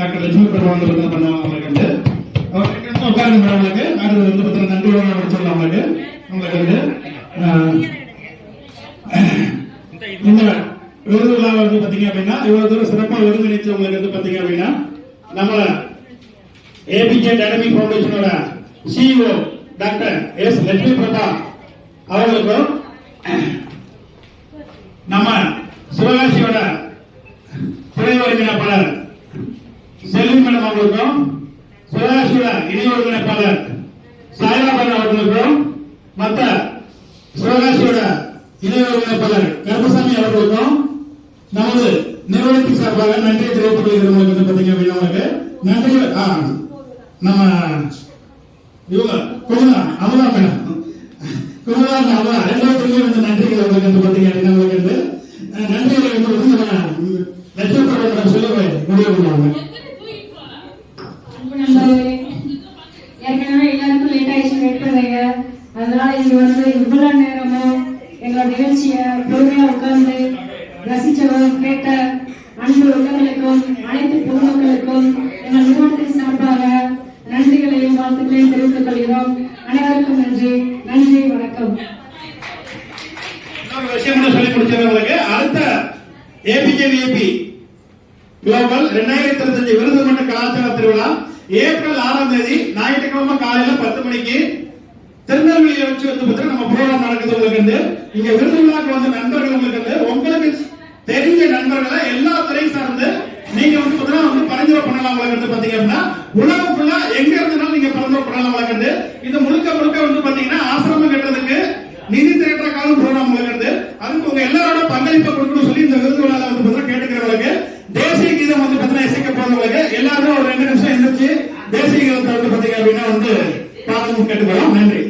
Doctor Lakshmi Prabha வந்து பண்ணுவாங்க. அவங்களுக்கு வந்து உட்கார்ந்து அவங்களுக்கு அடுத்தது வந்து பார்த்தீங்கன்னா நன்றியோட முடிச்சிடலாம். உங்களுக்கு வந்து இந்த விருது விழா வந்து பாத்தீங்க அப்படின்னா இவ்வளவு தூரம் சிறப்பாக ஒருங்கிணைச்சவங்களுக்கு வந்து பாத்தீங்க அப்படின்னா நம்ம ஏபிஜே டைனமிக் ஃபவுண்டேஷனோட CEO doctor S Lakshmi Prabha அவர்களுக்கும் நம்ம சிவகாசியோட துணை ஒருங்கிணைப்பாளர் செல்வி மேடம் அவர்களுக்கும் சிவகாசியோட இணை ஒருங்கிணைப்பாளர் சாய்ராபன் அவர்களுக்கும் மற்ற சிவகாசியோட இணை ஒருங்கிணைப்பாளர் கருப்பசாமி அவர்களுக்கும் நமது நிறுவனத்தின் சார்பாக நன்றியை தெரிவித்துக் கொள்கிறவங்களுக்கு பார்த்தீங்க அப்படின்னா நன்றி. நம்ம இவங்க குமுதா அமுதா மேடம் குமுதா அமுதா ரெண்டாவது வந்து நன்றிகள் அவங்களுக்கு பார்த்தீங்க அப்படின்னா உங்களுக்கு வந்து நன்றிகளை வந்து லட்சம் சொல்ல முடிவு பண்ணுவாங்க. ஏற்கனவே எல்லாருக்கும் லேட் ஆயிடுச்சு, வெயிட் பண்ணுறீங்க. அதனால இங்க வந்து இவ்வளவு நேரமும் எங்களோட நிகழ்ச்சியை பொறுமையா உட்கார்ந்து ரசிச்சவங்க கேட்ட அன்பு உள்ளவர்களுக்கும் அனைத்து பொதுமக்களுக்கும் எங்கள் நிறுவனத்தின் சார்பாக நன்றிகளையும் வாழ்த்துக்களையும் தெரிவித்துக் கொள்கிறோம். அனைவருக்கும் நன்றி. நன்றி, வணக்கம். சொல்லி முடிச்சவங்களுக்கு அடுத்த ஏபிஜேவிபி குளோபல் 2025 விருது மன்ற கலாச்சார திருவிழா ஏப்ரல் 6ஆம் தேதி ஞாயிற்றுக்கிழமை காலையில 10 மணிக்கு திருநெல்வேலியில வச்சு வந்து நம்ம ப்ரோக்ராம் நடக்குது. உங்களுக்கு வந்து இங்க விருது விழாக்கு வந்து நண்பர்கள் உங்களுக்கு உங்களுக்கு தெரிஞ்ச நண்பர்களை எல்லா துறையும் சார்ந்து நீங்க வந்து பரிந்துரை பண்ணலாம். உங்களுக்கு வந்து பாத்தீங்க அப்படின்னா உலகம் ஃபுல்லா எங்க இருந்தாலும் நீங்க பரிந்துரை பண்ணலாம். உங்களுக்கு வந்து இது முழுக்க முழுக்க வந்து பாத்தீங்கன்னா ஆசிரமம் கட்டுறதுக்கு நிதி திரட்டுற காலம் ப்ரோக்ராம் உங்களுக்கு வந்து அதுக்கு உங்க எல்லாரோட பங்களிப்பை கொடுக்கணும்னு சொல்லி இந்த விருது விழால வந்து கேட்டுக்கிறவங்களுக்கு தேசிய கீதம் வந்து பாத்தீங்கன்னா இசைக்க போறவங்களுக்கு எல்லாரும் ஒரு 2 நிமிஷம் எந்திரிச்சு தேசிய கீதத்தை வந்து பாத்தீங்க அப்படின்னா வந்து பாடமும் கேட்டுக்கிறோம். நன்றி.